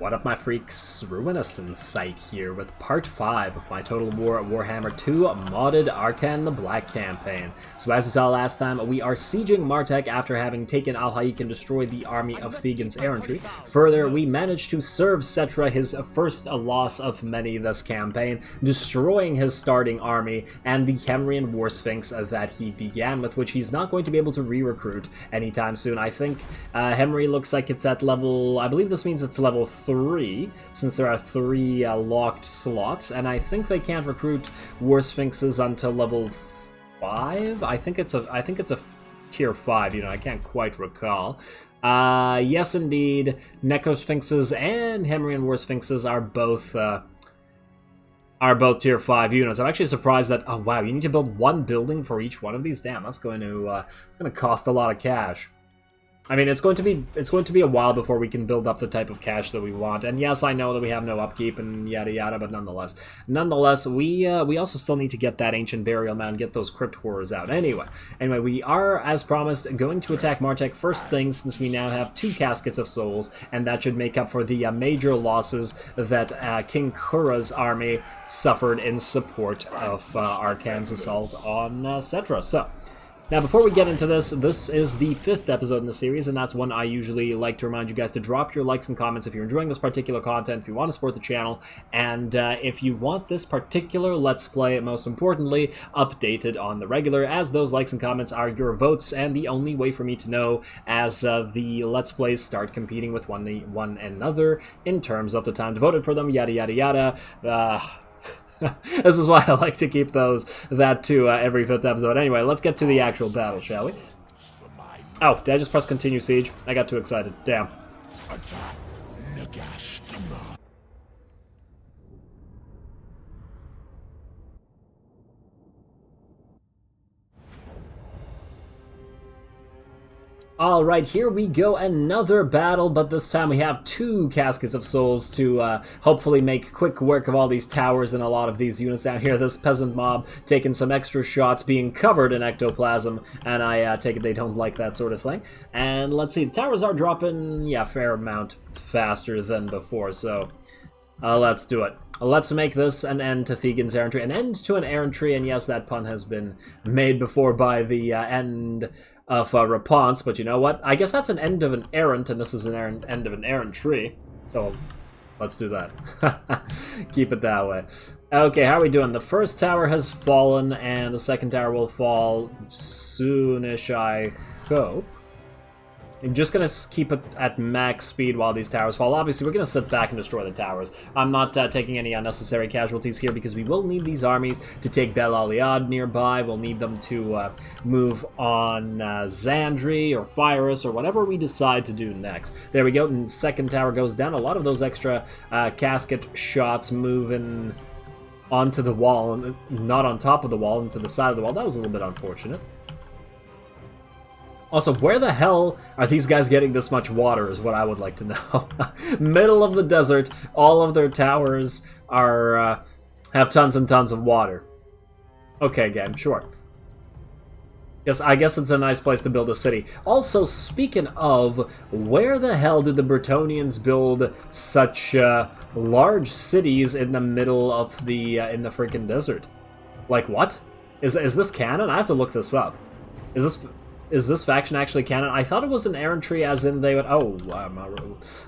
What up, my freaks? RuinousInsight here with part 5 of my Total Warhammer II modded Arkhan the Black campaign. So as you saw last time, we are sieging Martek after having taken Al-Haik and destroyed the army of Thegan's errantry. Further, we managed to serve Cetra his first loss of many this campaign, destroying his starting army and the Kemrian War Sphinx that he began with, which he's not going to be able to re-recruit anytime soon. I think Henry looks like it's at level, I believe this means it's level 3, since there are 3 locked slots, and I think they can't recruit War Sphinxes until level 5. I think it's a tier 5. You know, I can't quite recall. Yes, indeed, Necro Sphinxes and Hemrian War Sphinxes are both tier 5 units. I'm actually surprised that, oh wow, you need to build one building for each one of these. Damn, that's going to cost a lot of cash. I mean, it's going to be a while before we can build up the type of cash that we want. And yes, I know that we have no upkeep and yada yada, but nonetheless, we also still need to get that ancient burial mound, get those crypt horrors out. Anyway, we are, as promised, going to attack Martek first thing, since we now have 2 caskets of souls, and that should make up for the major losses that King Kura's army suffered in support of Arkhan's assault on Cetra. So. Now, before we get into this, this is the 5th episode in the series, and that's one I usually like to remind you guys to drop your likes and comments if you're enjoying this particular content, if you want to support the channel, and if you want this particular Let's Play, most importantly, updated on the regular, as those likes and comments are your votes, and the only way for me to know as the Let's Plays start competing with one another in terms of the time devoted for them, yada yada yada. This is why I like to keep that to every 5th episode. Anyway, let's get to the actual battle, shall we? Oh, did I just press continue siege? I got too excited. Damn. Attack Nagash. Alright, here we go, another battle, but this time we have 2 caskets of souls to hopefully make quick work of all these towers and a lot of these units down here. This peasant mob taking some extra shots, being covered in ectoplasm, and I take it they don't like that sort of thing. And let's see, the towers are dropping, yeah, a fair amount faster than before, so let's do it. Let's make this an end to Thegan's errantry, an end to an errantry, and yes, that pun has been made before by the end of Rapunzel, but you know what? I guess that's an end of an errant, and this is an end of an errantry. So let's do that. Keep it that way. Okay, how are we doing? The first tower has fallen, and the second tower will fall soonish, I hope. I'm just going to keep it at max speed while these towers fall. Obviously, we're going to sit back and destroy the towers. I'm not taking any unnecessary casualties here because we will need these armies to take Bel Aliad nearby. We'll need them to move on Zandri or Firus or whatever we decide to do next. There we go, and the second tower goes down. A lot of those extra casket shots moving onto the wall, not on top of the wall, into the side of the wall. That was a little bit unfortunate. Also, where the hell are these guys getting this much water is what I would like to know. Middle of the desert, all of their towers are have tons and tons of water. Okay, game, sure. Yes, I guess it's a nice place to build a city. Also, speaking of, where the hell did the Bretonnians build such large cities in the middle of the in the freaking desert? Like, what? Is this canon? I have to look this up. Is this faction actually canon? I thought it was an errantry, as in they would... Oh,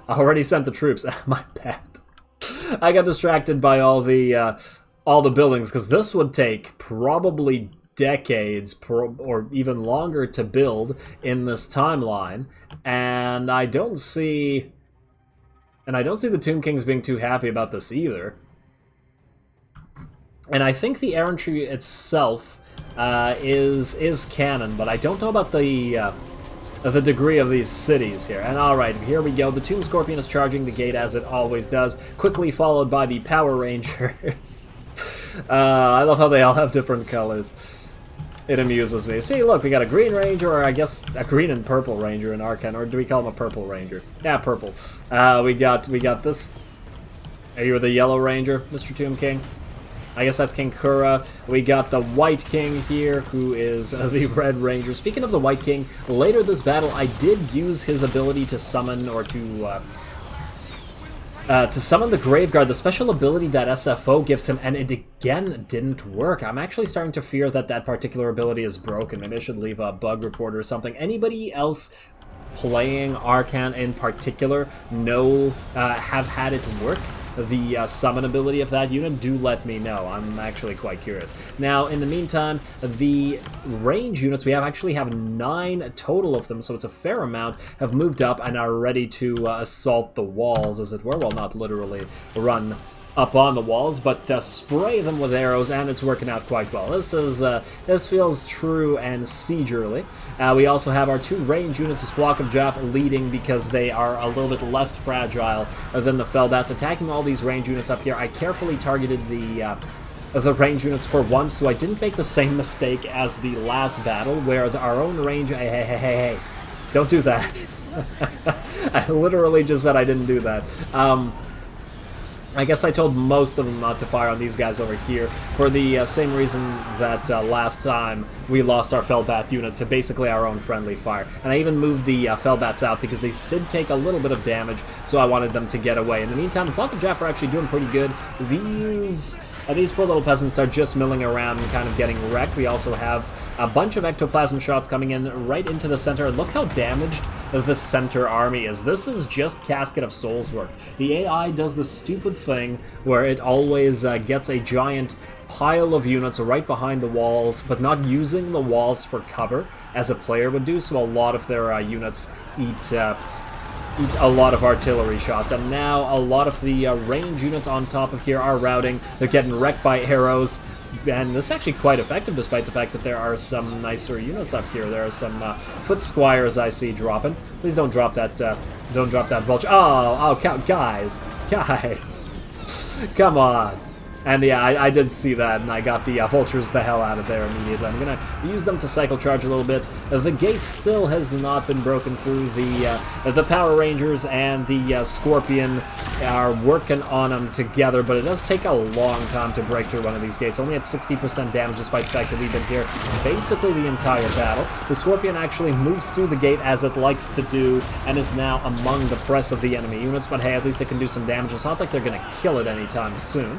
I already sent the troops. My bad. I got distracted by all the buildings, because this would take probably decades, or even longer, to build in this timeline, and I don't see the Tomb Kings being too happy about this either. And I think the errantry itself is canon, but I don't know about the degree of these cities here. And alright, here we go. The Tomb Scorpion is charging the gate as it always does, quickly followed by the Power Rangers. I love how they all have different colors. It amuses me. See, look, we got a Green Ranger, or I guess a Green and Purple Ranger in Arkhan, or do we call him a Purple Ranger? Yeah, Purple. We got this. Are you the Yellow Ranger, Mr. Tomb King? I guess that's King Kura. We got the White King here, who is the Red Ranger. Speaking of the White King, later this battle, I did use his ability to summon, or to to summon the Graveguard, the special ability that SFO gives him, and it again didn't work. I'm actually starting to fear that that particular ability is broken. Maybe I should leave a bug report or something. Anybody else playing Arkhan in particular have had it work? The summon ability of that unit, do let me know. I'm actually quite curious. Now, in the meantime, the range units, we actually have 9 total of them, so it's a fair amount, have moved up and are ready to assault the walls, as it were. Well, not literally run up on the walls, but spray them with arrows, and it's working out quite well. This feels true and siegerly. We also have our 2 range units, this Flock of Jaff leading because they are a little bit less fragile than the Felbats, attacking all these range units up here. I carefully targeted the range units for once, so I didn't make the same mistake as the last battle, where our own range... Hey, don't do that. I literally just said I didn't do that. I guess I told most of them not to fire on these guys over here for the same reason that last time we lost our Felbat unit to basically our own friendly fire. And I even moved the Felbats out because they did take a little bit of damage, so I wanted them to get away. In the meantime, the Flock of Jaff are actually doing pretty good. These poor little peasants are just milling around and kind of getting wrecked. We also have a bunch of ectoplasm shots coming in right into the center. Look how damaged the center army is. This is just Casket of Souls work. The AI does the stupid thing where it always gets a giant pile of units right behind the walls, but not using the walls for cover as a player would do, so a lot of their units eat a lot of artillery shots. And now a lot of the range units on top of here are routing. They're getting wrecked by arrows. And this is actually quite effective, despite the fact that there are some nicer units up here. There are some foot squires I see dropping. Please don't drop that. Don't drop that vulture. Oh, guys, come on. And yeah, I did see that, and I got the vultures the hell out of there immediately. I'm gonna use them to cycle charge a little bit. The gate still has not been broken through. The Power Rangers and the Scorpion are working on them together, but it does take a long time to break through one of these gates. Only at 60% damage, despite the fact that we've been here basically the entire battle. The Scorpion actually moves through the gate as it likes to do, and is now among the press of the enemy units, but hey, at least they can do some damage. It's not like they're gonna kill it anytime soon.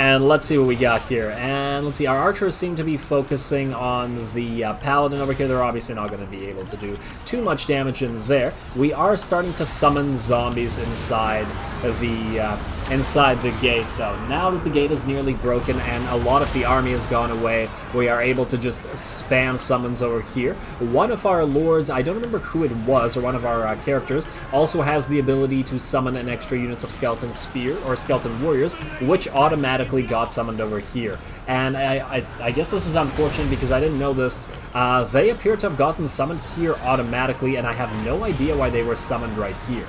And let's see what we got here. And let's see, our archers seem to be focusing on the paladin over here. They're obviously not going to be able to do too much damage in there. We are starting to summon zombies inside the gate, though. Now that the gate is nearly broken and a lot of the army has gone away, we are able to just spam summons over here. One of our lords, I don't remember who it was, or one of our characters, also has the ability to summon an extra units of skeleton spear or skeleton warriors, which automatically got summoned over here. And I guess this is unfortunate because I didn't know this. They appear to have gotten summoned here automatically, and I have no idea why they were summoned right here.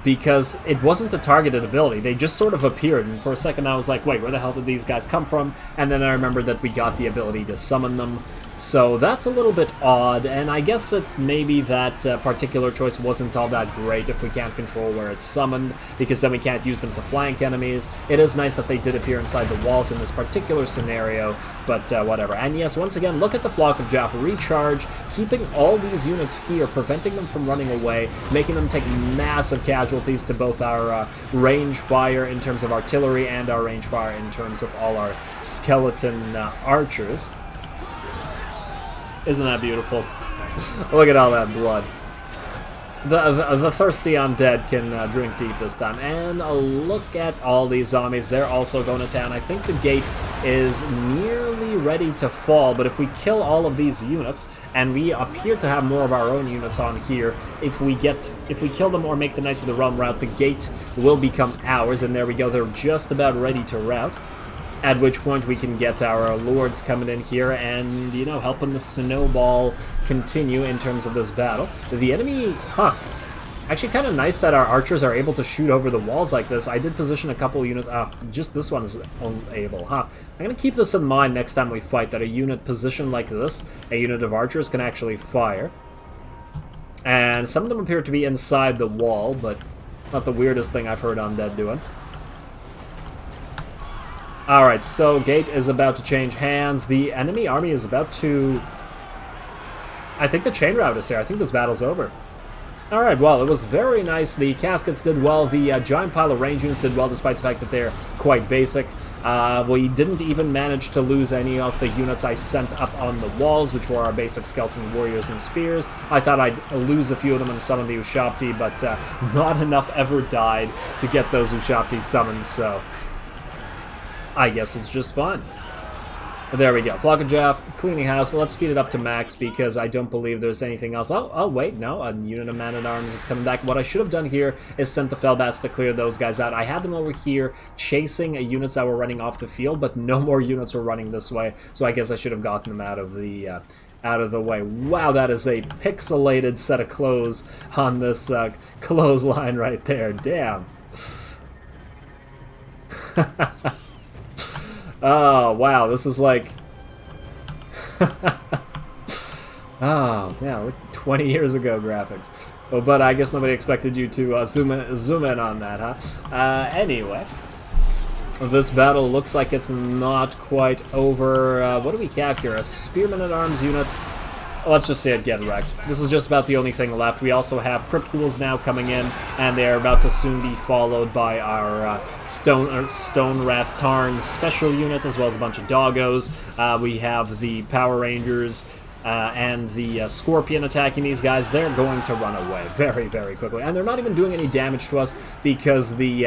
Because it wasn't a targeted ability. They just sort of appeared, and for a second I was like, wait, where the hell did these guys come from? And then I remembered that we got the ability to summon them. So that's a little bit odd, and I guess that maybe that particular choice wasn't all that great if we can't control where it's summoned, because then we can't use them to flank enemies. It is nice that they did appear inside the walls in this particular scenario, but whatever. And yes, once again, look at the Flock of Jaff recharge, keeping all these units here, preventing them from running away, making them take massive casualties to both our range fire in terms of artillery and our range fire in terms of all our skeleton archers. Isn't that beautiful? Look at all that blood. The thirsty undead can drink deep this time. And look at all these zombies. They're also going to town. I think the gate is nearly ready to fall, but if we kill all of these units, and we appear to have more of our own units on here, if we kill them or make the Knights of the Realm rout, the gate will become ours, and there we go. They're just about ready to rout. At which point we can get our lords coming in here and, you know, helping the snowball continue in terms of this battle. The enemy, actually kind of nice that our archers are able to shoot over the walls like this. I did position a couple units, just this one is unable, I'm going to keep this in mind next time we fight, that a unit positioned like this, a unit of archers, can actually fire. And some of them appear to be inside the wall, but not the weirdest thing I've heard undead doing. Alright, so gate is about to change hands. The enemy army is about to... I think the chain route is here. I think this battle's over. Alright, well, it was very nice. The caskets did well. The giant pile of range units did well, despite the fact that they're quite basic. We didn't even manage to lose any of the units I sent up on the walls, which were our basic skeleton warriors and spears. I thought I'd lose a few of them and summon the Ushabti, but not enough ever died to get those Ushabti summoned, so I guess it's just fun. There we go. Flock of Jaff, cleaning house. Let's speed it up to max because I don't believe there's anything else. Oh, wait, no. A unit of man-at-arms is coming back. What I should have done here is sent the Fellbats to clear those guys out. I had them over here chasing units that were running off the field, but no more units were running this way, so I guess I should have gotten them out of the way. Wow, that is a pixelated set of clothes on this clothesline right there. Damn. Oh, wow, this is like... oh, yeah, like 20 years ago graphics. Oh, but I guess nobody expected you to zoom in on that, huh? Anyway, this battle looks like it's not quite over. What do we have here? A Spearman-at-Arms unit. Let's just say it get wrecked. This is just about the only thing left. We also have Crypt Ghouls now coming in, and they're about to soon be followed by our Stone Wrath Tarn special unit, as well as a bunch of doggos. We have the Power Rangers and the Scorpion attacking these guys. They're going to run away very, very quickly, and they're not even doing any damage to us because the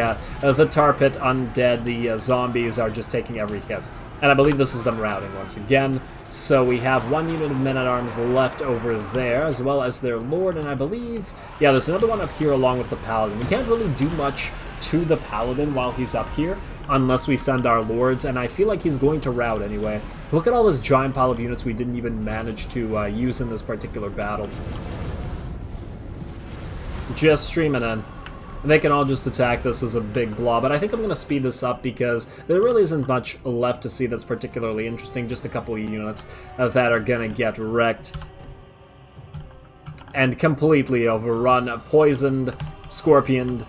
Tar Pit Undead, the zombies, are just taking every hit. And I believe this is them routing once again. So we have one unit of men-at-arms left over there, as well as their lord, and I believe... yeah, there's another one up here along with the paladin. We can't really do much to the paladin while he's up here, unless we send our lords, and I feel like he's going to rout anyway. Look at all this giant pile of units we didn't even manage to use in this particular battle. Just streaming in. They can all just attack this as a big blob, but I think I'm going to speed this up because there really isn't much left to see that's particularly interesting. Just a couple of units that are going to get wrecked and completely overrun, poisoned, scorpioned.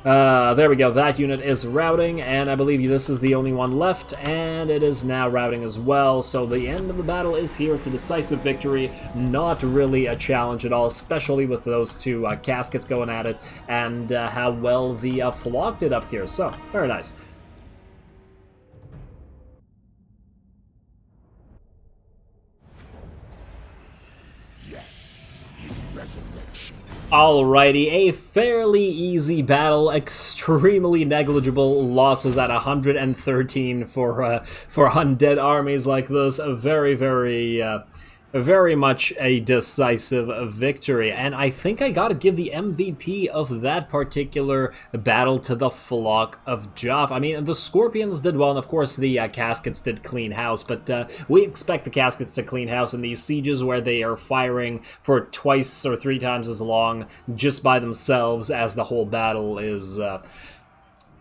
There we go, that unit is routing, and I believe this is the only one left, and it is now routing as well, so the end of the battle is here. It's a decisive victory, not really a challenge at all, especially with those two caskets going at it, and how well the flock did up here, so, very nice. Alrighty, a fairly easy battle, extremely negligible losses at 113 for undead armies like this. A very much a decisive victory, and I think I gotta give the MVP of that particular battle to the Flock of Joff. I mean, the Scorpions did well, and of course the Caskets did clean house, but we expect the Caskets to clean house in these sieges where they are firing for twice or three times as long just by themselves as the whole battle is...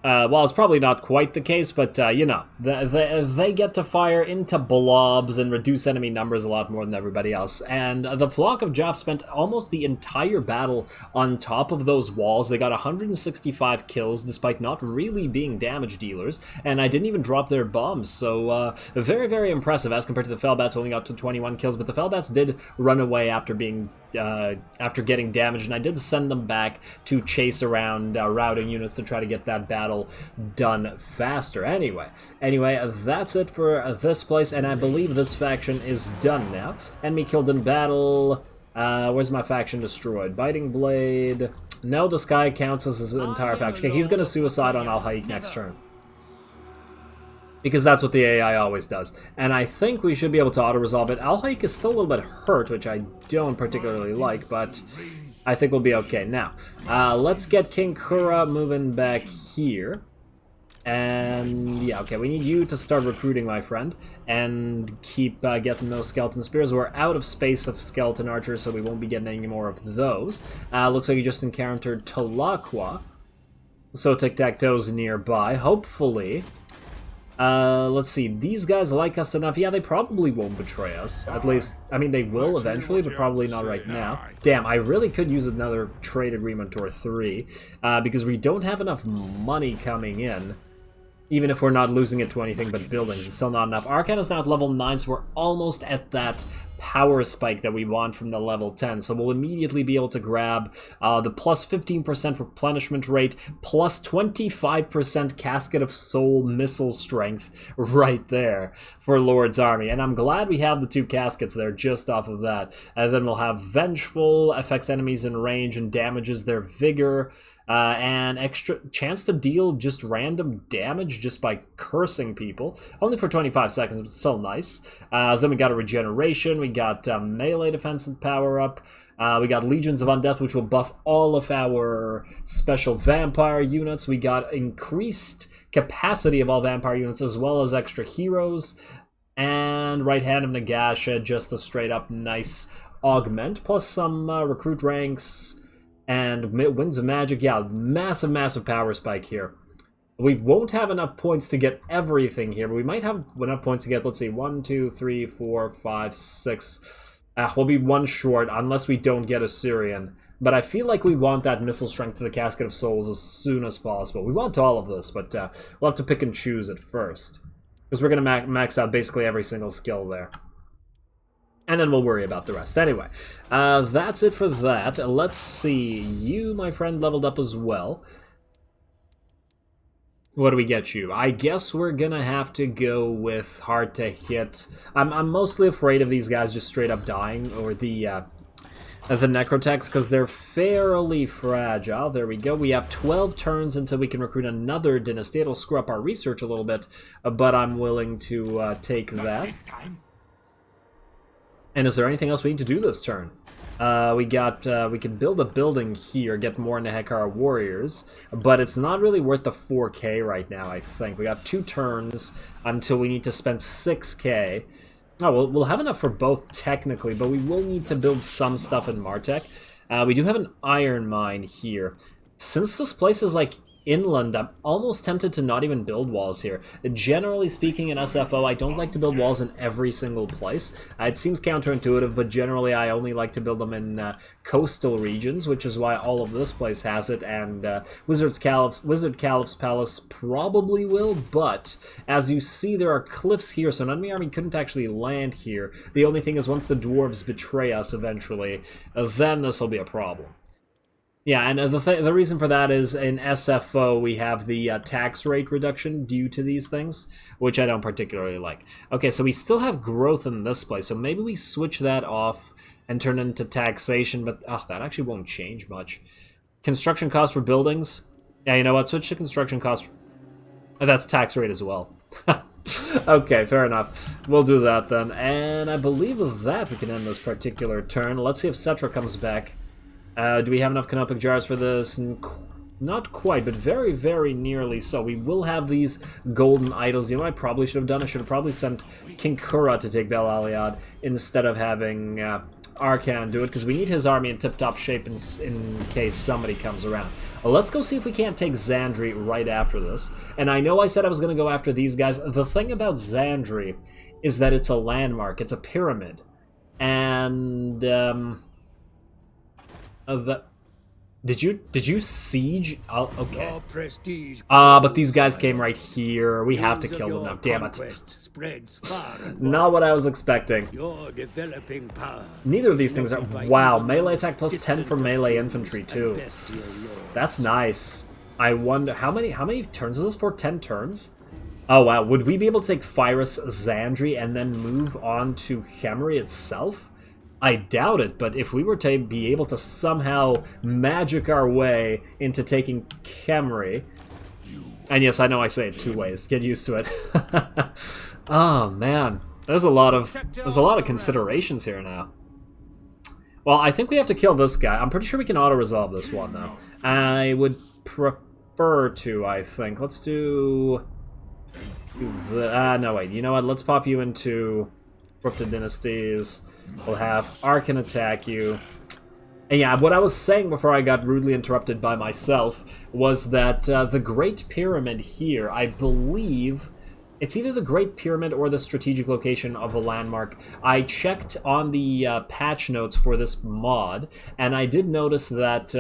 well, it's probably not quite the case, but, you know, they get to fire into blobs and reduce enemy numbers a lot more than everybody else. And the Flock of Joff spent almost the entire battle on top of those walls. They got 165 kills, despite not really being damage dealers, and I didn't even drop their bombs, so very, very impressive as compared to the Fellbats only got to 21 kills, but the Fellbats did run away after being... after getting damaged, and I did send them back to chase around routing units to try to get that battle done faster. Anyway, that's it for this place, and I believe this faction is done now. Enemy killed in battle. Where's my faction destroyed? Biting Blade. No, this guy counts as his entire faction. Okay, he's gonna suicide on Al-Haik next turn, because that's what the AI always does. And I think we should be able to auto-resolve it. Al-Haik is still a little bit hurt, which I don't particularly like, but I think we'll be okay. Now, let's get King Kura moving back here. And, yeah, okay, we need you to start recruiting, my friend, and keep getting those skeleton spears. We're out of space of skeleton archers, so we won't be getting any more of those. Looks like you just encountered Talaqua. So Tic-Tac-Toe's nearby, hopefully. Let's see, these guys like us enough. Yeah, they probably won't betray us. At least, I mean, they will eventually, but probably not right now. Damn, I really could use another trade agreement or 3, because we don't have enough money coming in. Even if we're not losing it to anything but buildings, it's still not enough. Arkhan is now at level 9, so we're almost at that power spike that we want from the level 10. So we'll immediately be able to grab the plus 15% replenishment rate, plus 25% Casket of Soul missile strength right there for Lord's Army. And I'm glad we have the 2 caskets there just off of that. And then we'll have Vengeful, affects enemies in range and damages their vigor. And extra chance to deal just random damage just by cursing people. Only for 25 seconds, but still nice. Then we got a regeneration. We got melee defensive power up. We got Legions of Undeath, which will buff all of our special vampire units. We got increased capacity of all vampire units, as well as extra heroes. And Right Hand of Nagash, just a straight up nice augment, plus some recruit ranks. And Winds of Magic, yeah, massive power spike here. We won't have enough points to get everything here, but we might have enough points to get, let's see, 1, 2, 3, 4, 5, 6. We'll be 1 short unless we don't get Assyrian. But I feel like we want that missile strength to the Casket of Souls as soon as possible. We want all of this, but we'll have to pick and choose at first. Because we're going to max out basically every single skill there. And then we'll worry about the rest. Anyway, that's it for that. Let's see. You, my friend, leveled up as well. What do we get you? I guess we're gonna have to go with hard to hit. I'm mostly afraid of these guys just straight up dying, or the necrotechs, because they're fairly fragile. There we go. We have 12 turns until we can recruit another dynasty. It'll screw up our research a little bit, but I'm willing to take that. And is there anything else we need to do this turn? We can build a building here, get more Nehekar warriors, but it's not really worth the 4k right now, I think. We got 2 turns until we need to spend 6k. Oh, we'll have enough for both technically, but we will need to build some stuff in Martech. We do have an iron mine here. Since this place is like inland, I'm almost tempted to not even build walls here. Generally speaking, in SFO, I don't like to build walls in every single place. It seems counterintuitive, but generally I only like to build them in coastal regions, which is why all of this place has it, and Wizard Caliph's Palace probably will, but as you see, there are cliffs here, so an enemy army couldn't actually land here. The only thing is, once the dwarves betray us eventually, then this will be a problem. Yeah, and the reason for that is in SFO we have the tax rate reduction due to these things, which I don't particularly like. Okay, so we still have growth in this place, so maybe we switch that off and turn it into taxation, but that actually won't change much. Construction cost for buildings? Yeah, you know what, switch to construction cost. That's tax rate as well. Okay, fair enough. We'll do that then, and I believe with that we can end this particular turn. Let's see if Cetra comes back. Do we have enough canopic jars for this? Not quite, but very, very nearly so. We will have these golden idols. You know what I probably should have done? I should have probably sent King Kura to take Bel Aliad instead of having Arkhan do it, because we need his army in tip-top shape in case somebody comes around. Let's go see if we can't take Zandri right after this. And I know I said I was going to go after these guys. The thing about Zandri is that it's a landmark. It's a pyramid. And did you siege? Oh, okay. But these guys came right here. We have to kill them now. Damn it. Not what I was expecting. Neither of these things are. Wow, melee attack plus 10 for melee infantry too. That's nice. I wonder how many turns is this for? 10 turns? Oh wow, would we be able to take Phyrus Zandri and then move on to Khemri itself? I doubt it, but if we were to be able to somehow magic our way into taking Khemri, and yes, I know I say it 2 ways, get used to it. Oh man, there's a lot of considerations here now. Well, I think we have to kill this guy. I'm pretty sure we can auto-resolve this one though. I would prefer to, I think. Let's do the no wait, you know what? Let's pop you into Corrupted Dynasties. We'll have Arkhan attack you. And yeah, what I was saying before I got rudely interrupted by myself was that the Great Pyramid here, I believe, it's either the Great Pyramid or the strategic location of a landmark. I checked on the patch notes for this mod, and I did notice that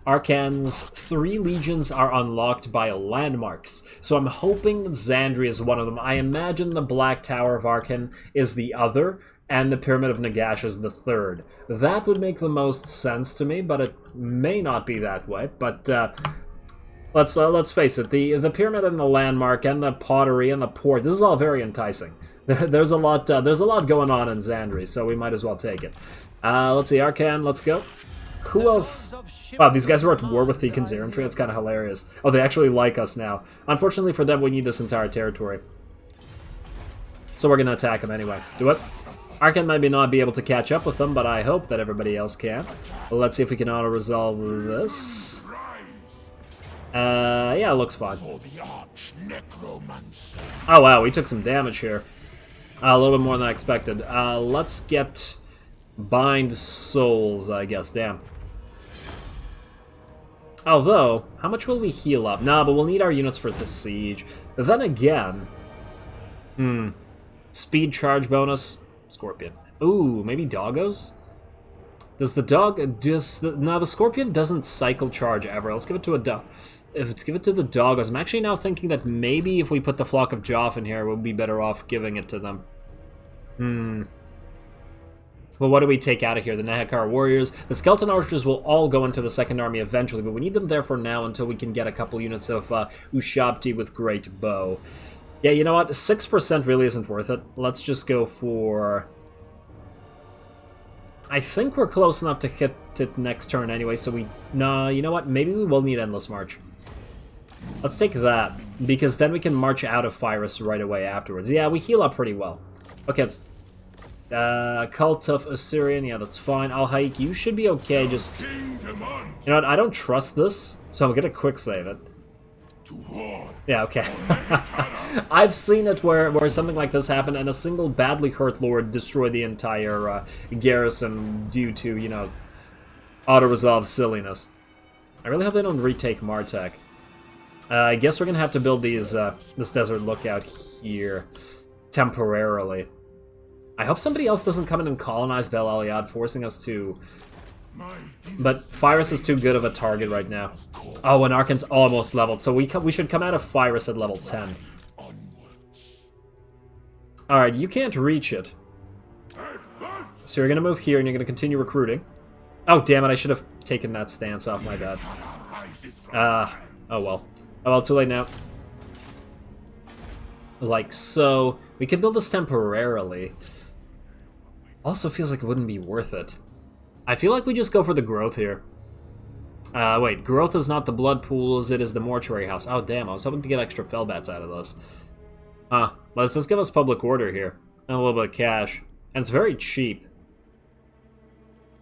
Arkhan's 3 legions are unlocked by landmarks. So I'm hoping Zandri is one of them. I imagine the Black Tower of Arkhan is the other, and the Pyramid of Nagash as the third. That would make the most sense to me, but it may not be that way. But let's face it, the pyramid and the landmark and the pottery and the port, this is all very enticing. There's a lot going on in Zandri, so we might as well take it. Let's see, Arkhan, let's go. Who else? Wow, these guys are at war with the Kinzaran tree. That's kind of hilarious. Oh, they actually like us now. Unfortunately for them, we need this entire territory. So we're going to attack them anyway. Do it. Arkhan might not be able to catch up with them, but I hope that everybody else can. Well, let's see if we can auto-resolve this. Yeah, it looks fine. Oh, wow, we took some damage here. A little bit more than I expected. Let's get Bind Souls, I guess. Damn. Although, how much will we heal up? Nah, but we'll need our units for the siege. Then again... Speed charge bonus? Scorpion. Ooh, maybe doggos? Does the dog... No, the Scorpion doesn't cycle charge ever. Let's give it to a dog. Let's give it to the doggos. I'm actually now thinking that maybe if we put the Flock of Joff in here, we'll be better off giving it to them. Well, what do we take out of here? The Nahakar warriors. The skeleton archers will all go into the second army eventually, but we need them there for now until we can get a couple units of Ushabti with great bow. Yeah, you know what? 6% really isn't worth it. Let's just go for... I think we're close enough to hit it next turn anyway, so we... Nah, you know what? Maybe we will need Endless March. Let's take that, because then we can march out of Phyrus right away afterwards. Yeah, we heal up pretty well. Okay, it's... Cult of Assyrian, yeah, that's fine. Al-Haik, you should be okay, just... You know what? I don't trust this, so I'm gonna quick save it. Yeah, okay. I've seen it where something like this happened and a single badly hurt lord destroyed the entire garrison due to, you know, auto-resolve silliness. I really hope they don't retake Martek. I guess we're gonna have to build these this desert lookout here temporarily. I hope somebody else doesn't come in and colonize Bel Aliad, forcing us to... But Phyrus is too good of a target right now. Oh, and Arkhan's almost leveled, so we should come out of Phyrus at level 10. Alright, you can't reach it. So you're gonna move here and you're gonna continue recruiting. Oh, damn it, I should have taken that stance off, my bad. Oh well. Oh well, too late now. Like so. We could build this temporarily. Also feels like it wouldn't be worth it. I feel like we just go for the growth here. Wait, growth is not the blood pools, it is the mortuary house. Oh, damn, I was hoping to get extra fellbats out of this. Let's just give us public order here. And a little bit of cash. And it's very cheap.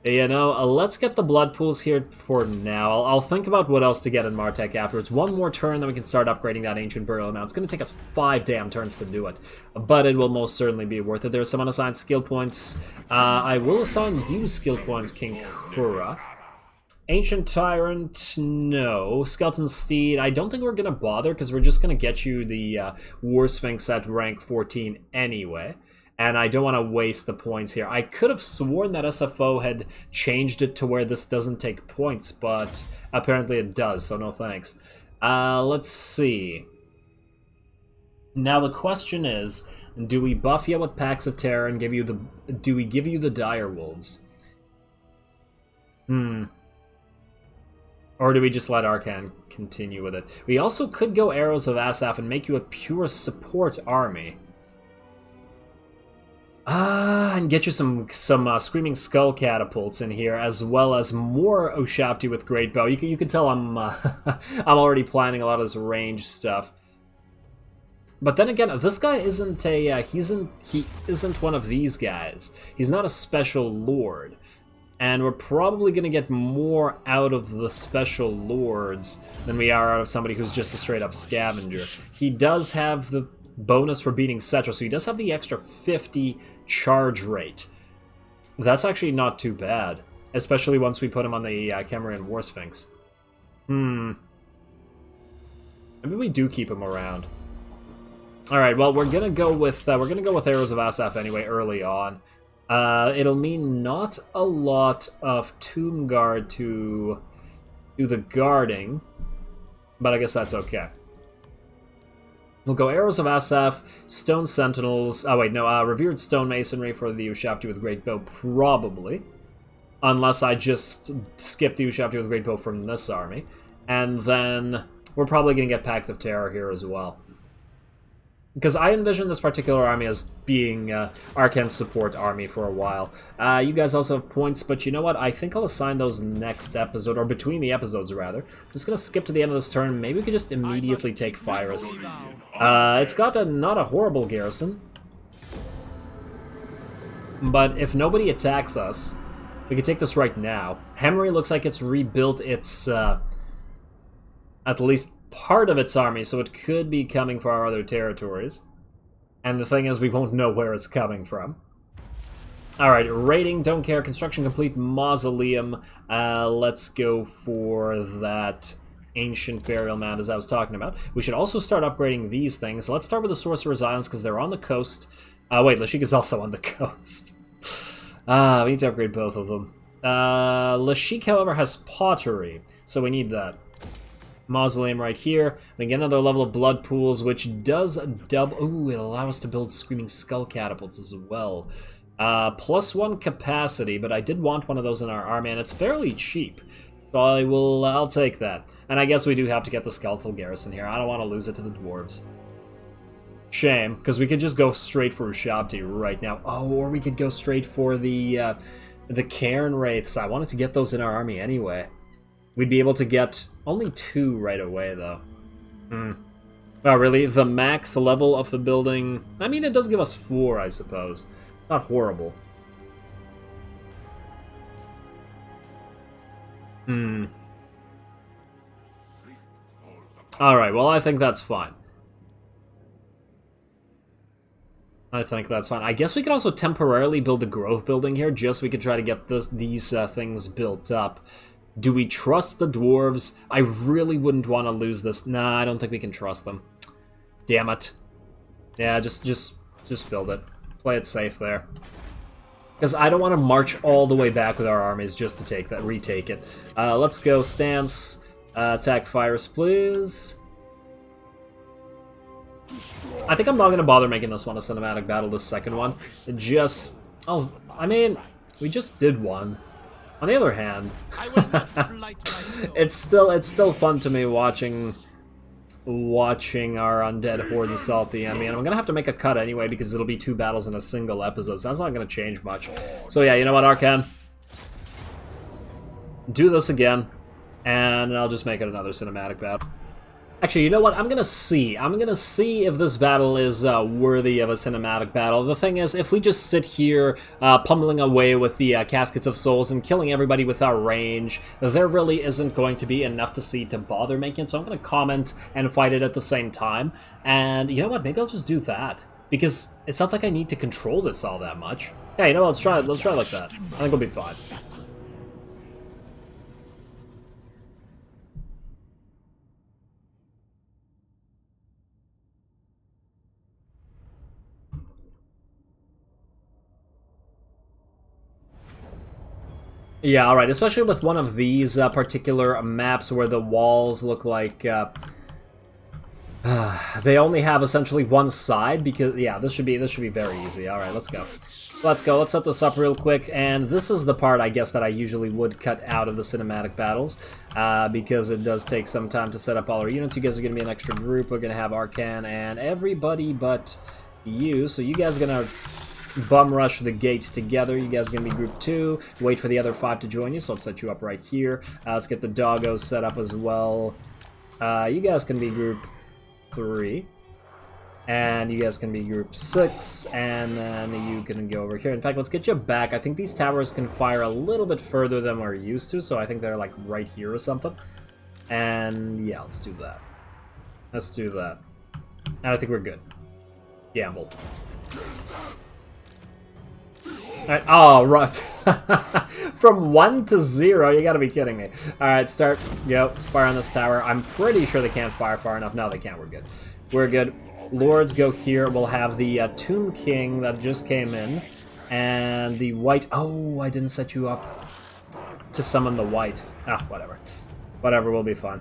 You know, let's get the blood pools here for now. I'll think about what else to get in Martek afterwards. One more turn, then we can start upgrading that Ancient Burial Amount. It's going to take us 5 damn turns to do it. But it will most certainly be worth it. There's some unassigned skill points. I will assign you skill points, King Kura. Ancient Tyrant, no. Skeleton Steed, I don't think we're going to bother, because we're just going to get you the War Sphinx at rank 14 anyway. And I don't want to waste the points here. I could have sworn that SFO had changed it to where this doesn't take points, but apparently it does, so no thanks. Let's see. Now the question is, do we buff you with Packs of Terror and do we give you the Dire Wolves? Or do we just let Arkhan continue with it? We also could go Arrows of Asaph and make you a pure support army. And get you some Screaming Skull catapults in here, as well as more Ushabti with Great Bow. You can tell I'm I'm already planning a lot of this range stuff. But then again, this guy isn't a he isn't one of these guys. He's not a special lord, and we're probably gonna get more out of the special lords than we are out of somebody who's just a straight up scavenger. He does have the bonus for beating Cetra, so he does have the extra 50 charge rate. That's actually not too bad, especially once we put him on the Cameron War Sphinx. Maybe we do keep him around. All right, well, we're gonna go with Arrows of Asaph anyway early on. It'll mean not a lot of Tomb Guard to do the guarding, but I guess that's okay. We'll go Arrows of SF, Stone Sentinels... Oh, wait, no, Revered Stone Masonry for the Ushabti with Great Bow, probably. Unless I just skip the Ushabti with Great Bow from this army. And then we're probably going to get Packs of Terror here as well. Because I envision this particular army as being Arkhan's support army for a while. You guys also have points, but you know what? I think I'll assign those next episode, or between the episodes, rather. I'm just going to skip to the end of this turn. Maybe we could just immediately take Virus. It's got not a horrible garrison. But if nobody attacks us, we could take this right now. Hammery looks like it's rebuilt its... at least part of its army, so it could be coming for our other territories. And the thing is, we won't know where it's coming from. Alright, raiding, don't care, construction complete, mausoleum. Let's go for that ancient burial mound as I was talking about. We should also start upgrading these things. Let's start with the Sorcerer's Islands, because they're on the coast. Wait, Lashik is also on the coast. We need to upgrade both of them. Lashik, however, has pottery, so we need that. Mausoleum right here. We get another level of blood pools, which does double... Ooh, it'll allow us to build Screaming Skull catapults as well. +1 capacity, but I did want one of those in our army, and it's fairly cheap. So I'll take that. And I guess we do have to get the Skeletal Garrison here. I don't want to lose it to the Dwarves. Shame, because we could just go straight for Ushabti right now. Oh, or we could go straight for the Cairn Wraiths. I wanted to get those in our army anyway. We'd be able to get only 2 right away, though. Oh, really? The max level of the building... I mean, it does give us 4, I suppose. Not horrible. Alright, well, I think that's fine. I think that's fine. I guess we could also temporarily build a growth building here, just so we could try to get these things built up. Do we trust the dwarves? I really wouldn't want to lose this. Nah, I don't think we can trust them. Damn it. Yeah, just build it. Play it safe there. Because I don't want to march all the way back with our armies just to retake it. Let's go stance. Attack fires, please. I think I'm not going to bother making this one a cinematic battle, this second one. Oh, I mean, we just did one. On the other hand, it's still fun to me watching our undead hordes assault the enemy, and I'm gonna have to make a cut anyway because it'll be 2 battles in a single episode, so that's not gonna change much. So yeah, you know what, Arkhan? Do this again, and I'll just make it another cinematic battle. Actually, you know what? I'm gonna see if this battle is worthy of a cinematic battle. The thing is, if we just sit here pummeling away with the Caskets of Souls and killing everybody with our range, there really isn't going to be enough to see to bother making it, so I'm gonna comment and fight it at the same time. And you know what? Maybe I'll just do that, because it's not like I need to control this all that much. Yeah, you know what? Let's try like that. I think we'll be fine. Yeah, alright, especially with one of these particular maps where the walls look like they only have essentially one side, because yeah, this should be very easy. Alright, let's go. Let's set this up real quick, and this is the part I guess that I usually would cut out of the cinematic battles, because it does take some time to set up all our units. You guys are gonna be an extra group. We're gonna have Arkhan and everybody but you, so you guys are gonna bum rush the gate together. You guys are going to be group 2. Wait for the other 5 to join you, so I'll set you up right here. Let's get the doggos set up as well. You guys can be group 3. And you guys can be group 6. And then you can go over here. In fact, let's get you back. I think these towers can fire a little bit further than we're used to, so I think they're like right here or something. And yeah, let's do that. Let's do that. And I think we're good. Gamble. Alright, oh, right. From 1 to 0, you gotta be kidding me. Alright, start. Go. Fire on this tower. I'm pretty sure they can't fire far enough. No, they can't. We're good. We're good. Lords go here. We'll have the Tomb King that just came in. And the white... Oh, I didn't set you up to summon the white. Ah, whatever. Whatever, we'll be fine.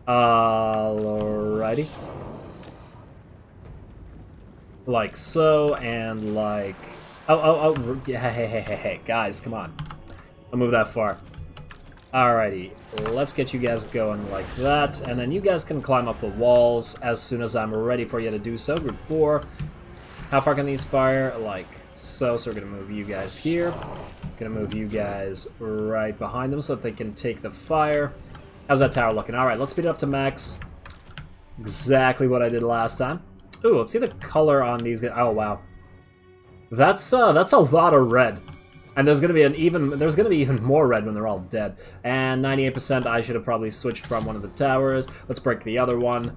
Alrighty. Like so, and like... Oh, hey, guys, come on. Don't move that far. Alrighty, let's get you guys going like that, and then you guys can climb up the walls as soon as I'm ready for you to do so. Group 4. How far can these fire? Like so. So we're going to move you guys here. Going to move you guys right behind them so that they can take the fire. How's that tower looking? Alright, let's speed it up to max. Exactly what I did last time. Ooh, let's see the color on these guys. Oh, wow. That's a lot of red. And there's gonna be even more red when they're all dead. And 98%, I should have probably switched from one of the towers. Let's break the other one.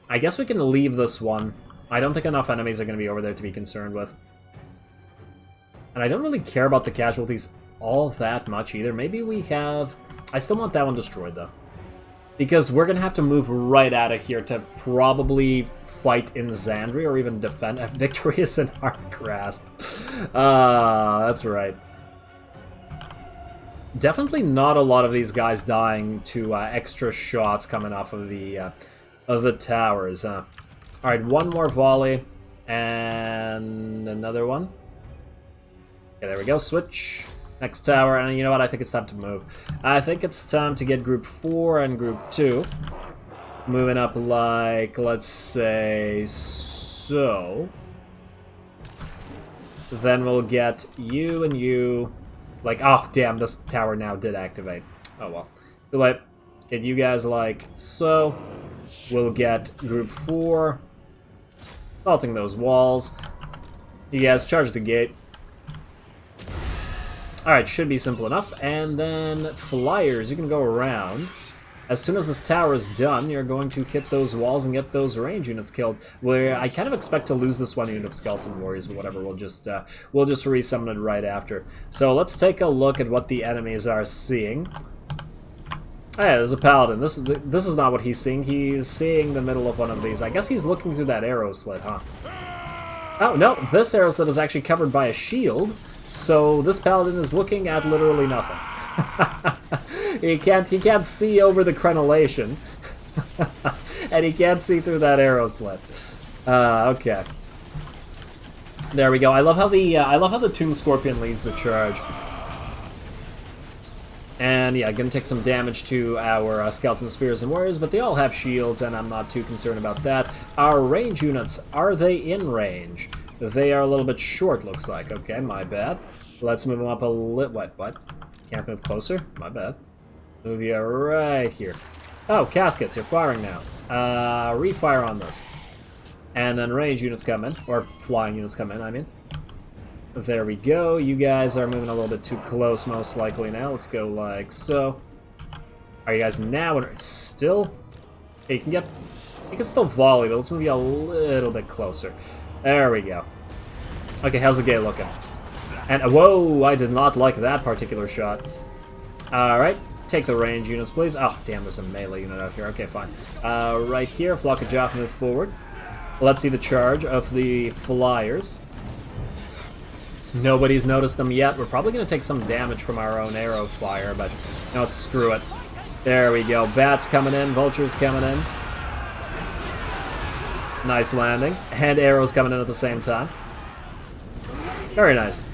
I guess we can leave this one. I don't think enough enemies are gonna be over there to be concerned with. And I don't really care about the casualties all that much either. Maybe we have... I still want that one destroyed though. Because we're gonna have to move right out of here to probably fight in Xandria or even defend. Victory is in our grasp. That's right. Definitely not a lot of these guys dying to extra shots coming off of the towers. Alright, one more volley. And another one. Okay, there we go. Switch. Next tower, and you know what? I think it's time to move. I think it's time to get Group 4 and Group 2. Moving up like, let's say, so. Then we'll get you and you. Like, oh, damn, this tower now did activate. Oh, well. Too late. Get you guys like so. We'll get Group 4. Assaulting those walls. You guys charge the gate. Alright, should be simple enough. And then flyers, you can go around. As soon as this tower is done, you're going to hit those walls and get those range units killed. Where I kind of expect to lose this one unit of skeleton warriors, but whatever, we'll just resummon it right after. So let's take a look at what the enemies are seeing. Oh yeah, there's a paladin. This is not what he's seeing. He's seeing the middle of one of these. I guess he's looking through that arrow slit, huh? Oh no, this arrow slit is actually covered by a shield. So this paladin is looking at literally nothing. he can't see over the crenellation. And he can't see through that arrow slit. Okay. There we go. I love how the Tomb Scorpion leads the charge. And yeah, gonna take some damage to our Skeleton Spears and Warriors, but they all have shields, and I'm not too concerned about that. Our range units, are they in range? They are a little bit short, looks like. Okay, my bad. Let's move them up a little... What? Can't move closer? My bad. Move you right here. Oh, caskets, you're firing now. Refire on this. And then range units come in. Or flying units come in, I mean. There we go. You guys are moving a little bit too close, most likely now. Let's go like so. Are you guys now still? Hey, you can still volley, but let's move you a little bit closer. There we go. Okay, how's the gate looking? And whoa, I did not like that particular shot. Alright, take the range units, please. Oh, damn, there's a melee unit out here. Okay, fine. Right here, Flock of Joff, move forward. Let's see the charge of the flyers. Nobody's noticed them yet. We're probably going to take some damage from our own arrow fire, but no, screw it. There we go. Bats coming in, vultures coming in. Nice landing. And arrows coming in at the same time. Very nice.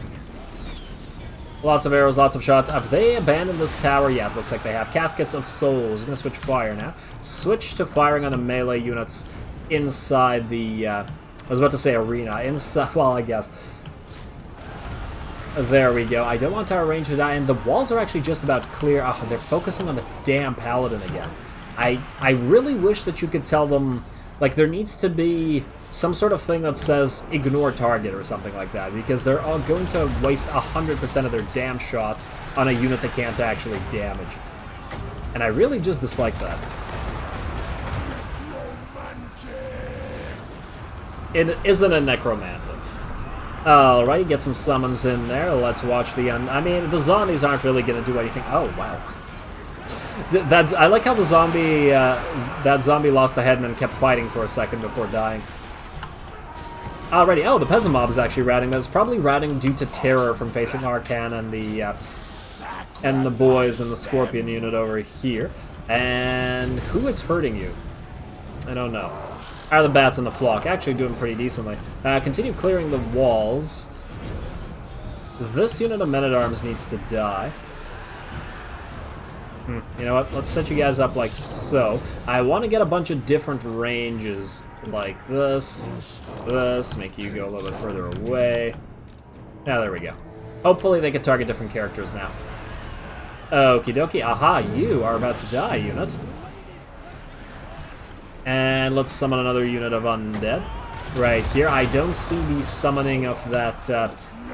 Lots of arrows, lots of shots. Have they abandoned this tower? Yeah, it looks like they have. Caskets of Souls. I'm going to switch fire now. Switch to firing on the melee units inside the... I was about to say arena. Inside... Well, I guess... There we go. I don't want our range to die, and the walls are actually just about clear. Oh, they're focusing on the damn paladin again. I really wish that you could tell them, like, there needs to be some sort of thing that says ignore target or something like that, because they're all going to waste 100% of their damn shots on a unit that can't actually damage. And I really just dislike that. It isn't a necromantic. Alright, get some summons in there. Let's watch the... I mean, the zombies aren't really going to do anything. Oh, wow. I like how the zombie... that zombie lost the head and then kept fighting for a second before dying. Alrighty. Oh, the peasant mob is actually ratting. That's probably ratting due to terror from facing Arkhan and the boys and the Scorpion unit over here. And who is hurting you? I don't know. Are the bats in the flock? Actually doing pretty decently. Continue clearing the walls. This unit of men-at-arms needs to die. You know what? Let's set you guys up like so. I want to get a bunch of different ranges. Like this, make you go a little bit further away. Now, there we go. Hopefully they can target different characters now. Okie dokie. Aha, you are about to die, unit. And let's summon another unit of undead. Right here. I don't see the summoning of that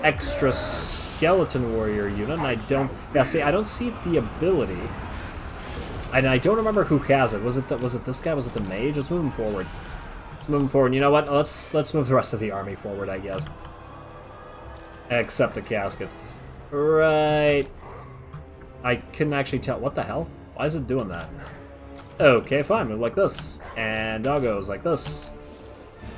extra skeleton warrior unit, and I don't... Yeah, see, I don't see the ability. And I don't remember who has it. Was it this guy? Was it the mage? Let's move him forward. Let's move him forward. You know what? Let's move the rest of the army forward, I guess. Except the caskets. Right. I couldn't actually tell. What the hell? Why is it doing that? Okay, fine. Move like this. And doggos like this.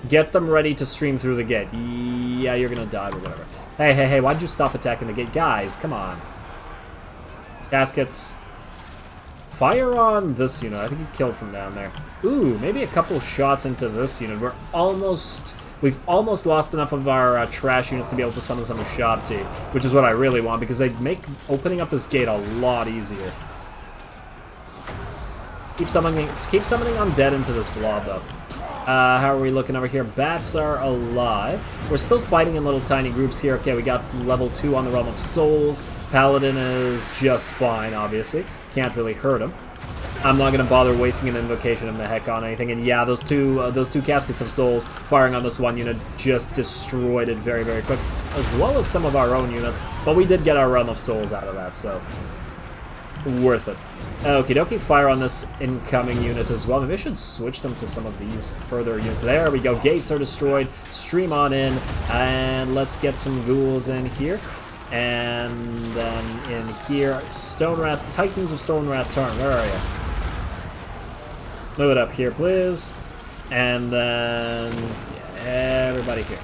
Get them ready to stream through the gate. Yeah, you're gonna die or whatever. Hey, why'd you stop attacking the gate? Guys, come on. Caskets. Fire on this unit. I think you killed from down there. Ooh, maybe a couple shots into this unit. We've almost lost enough of our trash units to be able to summon some Ushabti, which is what I really want, because they make opening up this gate a lot easier. Keep summoning undead into this blob, though. How are we looking over here? Bats are alive. We're still fighting in little tiny groups here. Okay, we got level 2 on the Realm of Souls. Paladin is just fine, obviously. Can't really hurt him. I'm not going to bother wasting an invocation of the heck on anything. And yeah, those two Caskets of Souls firing on this one unit just destroyed it very, very quick, as well as some of our own units. But we did get our Realm of Souls out of that, so worth it. Okie dokie, fire on this incoming unit as well. Maybe I should switch them to some of these further units. There we go, gates are destroyed. Stream on in, and let's get some ghouls in here. And then in here, Stone Rat, Titans of Stone Rat Tarn, where are you? Move it up here, please. And then, yeah, everybody here.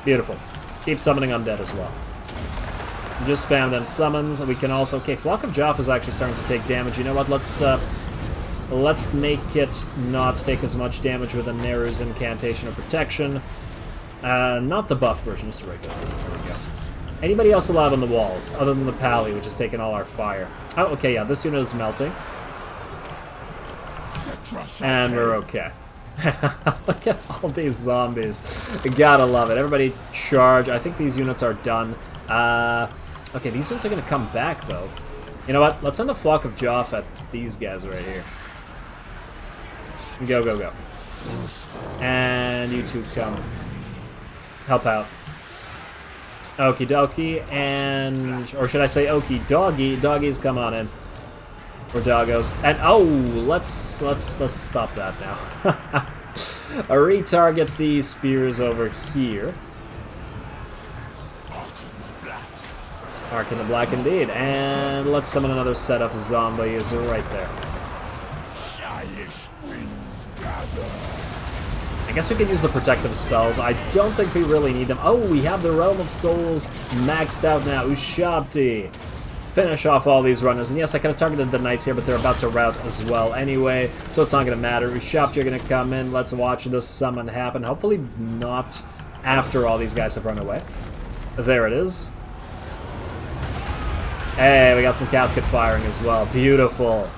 Beautiful. Keep summoning undead as well. Just spam them summons. We can also... Okay, Flock of Joff is actually starting to take damage. You know what? Let's make it not take as much damage with a Neru's Incantation of Protection. Not the buff version, just a regular. There we go. Anybody else alive on the walls, other than the Pally, which is taking all our fire? Oh, okay, yeah, this unit is melting. And we're okay. Look at all these zombies. Gotta love it. Everybody charge. I think these units are done. Okay, these units are going to come back, though. You know what? Let's send a Flock of Joff at these guys right here. Go, go, go. And you two come. Help out. Okie dokie, and... Or should I say okie doggy? Doggies, come on in. Or doggos. And, oh, let's stop that now. Retarget these spears over here. Arkhan the Black, indeed. And let's summon another set of zombies right there. I guess we can use the protective spells. I don't think we really need them. Oh, we have the Realm of Souls maxed out now. Ushabti. Finish off all these runners. And yes, I could have targeted the knights here, but they're about to rout as well anyway, so it's not going to matter. Ushabti are going to come in. Let's watch this summon happen. Hopefully not after all these guys have run away. There it is. Hey, we got some casket firing as well. Beautiful.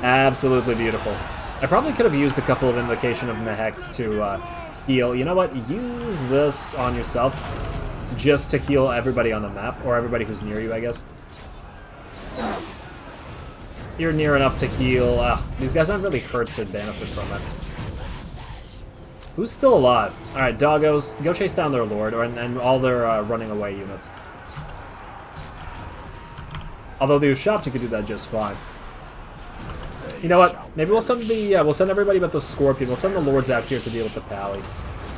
Absolutely beautiful. I probably could have used a couple of Invocation of Mehex to heal. You know what? Use this on yourself just to heal everybody on the map, or everybody who's near you, I guess. You're near enough to heal. These guys aren't really hurt to benefit from it. Who's still alive? Alright, doggos, go chase down their lord, and all their running away units. Although the Ushabti could do that just fine. You know what? Maybe we'll send we'll send everybody but the Scorpion. We'll send the lords out here to deal with the Pally.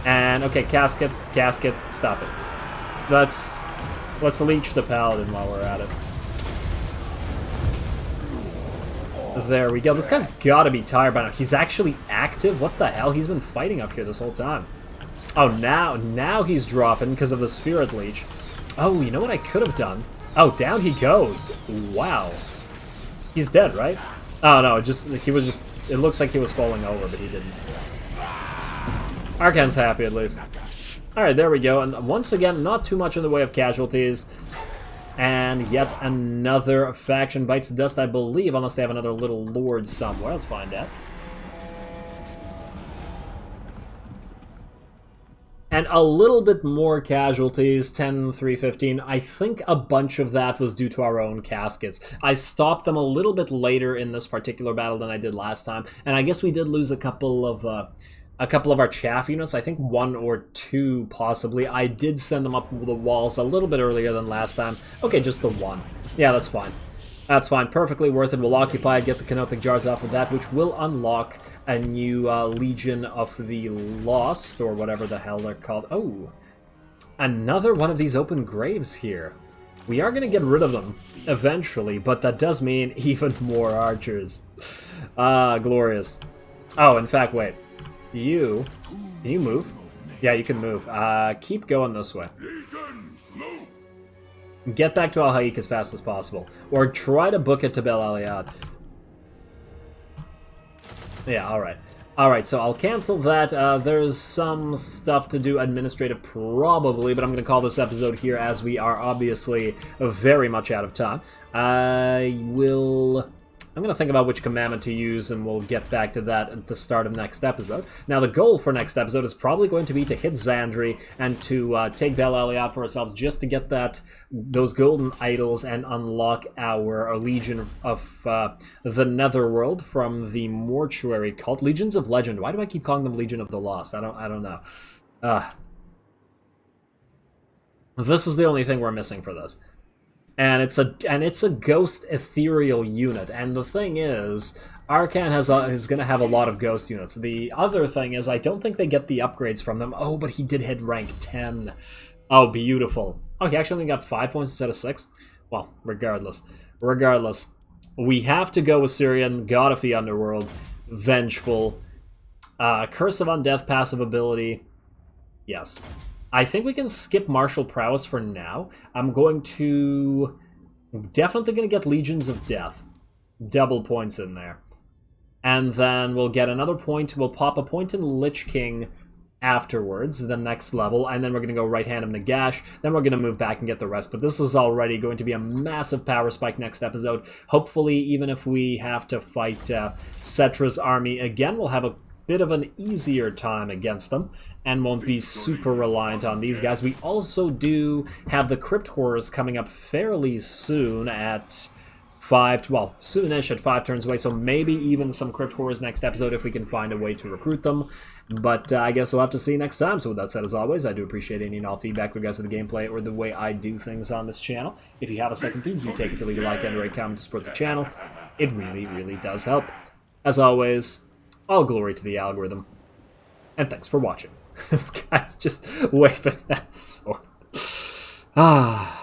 And okay, casket, stop it. Let's leech the Paladin while we're at it. There we go. This guy's gotta be tired by now. He's actually active? What the hell? He's been fighting up here this whole time. Oh, now he's dropping because of the Spirit Leech. Oh, you know what I could have done? Oh, down he goes. Wow. He's dead, right? Oh no, it looks like he was falling over, but he didn't. Arkhan's happy at least. Alright, there we go, and once again, not too much in the way of casualties. And yet another faction bites the dust, I believe, unless they have another little lord somewhere. Let's find out. And a little bit more casualties, 10, 3, 15. I think a bunch of that was due to our own caskets. I stopped them a little bit later in this particular battle than I did last time, and I guess we did lose a couple of our chaff units. I think 1 or 2 possibly. I did send them up the walls a little bit earlier than last time. Okay, just the 1. Yeah, that's fine. That's fine. Perfectly worth it. We'll occupy it, get the canopic jars off of that, which will unlock a new Legion of the Lost, or whatever the hell they're called. Oh, another one of these open graves here. We are going to get rid of them eventually, but that does mean even more archers. Ah, glorious. Oh, in fact, wait. Can you move? Yeah, you can move. Keep going this way. Get back to Al Haik as fast as possible. Or try to book it to Bel Aliad. Yeah, alright. Alright, so I'll cancel that. There's some stuff to do administrative probably, but I'm going to call this episode here as we are obviously very much out of time. I'm going to think about which commandment to use, and we'll get back to that at the start of next episode. Now, the goal for next episode is probably going to be to hit Zandri and to take Bel Aliad for ourselves, just to get those golden idols and unlock our Legion of the Netherworld from the Mortuary Cult. Legions of Legend. Why do I keep calling them Legion of the Lost? I don't know. This is the only thing we're missing for this. And it's a ghost ethereal unit, and the thing is, Arkhan is going to have a lot of ghost units. The other thing is, I don't think they get the upgrades from them. Oh, but he did hit rank 10. Oh, beautiful. Oh, he actually only got 5 points instead of 6? Well, regardless, we have to go with Syrian, God of the Underworld, Vengeful, Curse of Undeath passive ability. Yes. I think we can skip Martial Prowess for now. I'm definitely going to get Legions of Death. Double points in there. And then we'll get another point. We'll pop a point in Lich King afterwards, the next level, and then we're going to go right hand of Nagash. Then we're going to move back and get the rest. But this is already going to be a massive power spike next episode. Hopefully, even if we have to fight Cetra's army again, we'll have a bit of an easier time against them and won't be super reliant on these guys. We also do have the Crypt Horrors coming up fairly soon at soonish at 5 turns away, so maybe even some Crypt Horrors next episode if we can find a way to recruit them. But I guess we'll have to see next time. So with that said, as always, I do appreciate any and all feedback with regards to the gameplay or the way I do things on this channel. If you have a second, please do take it to leave a like and a rate, comment to support the channel. It really, really does help. As always, all glory to the algorithm. And thanks for watching. This guy's just waving that sword. Ah.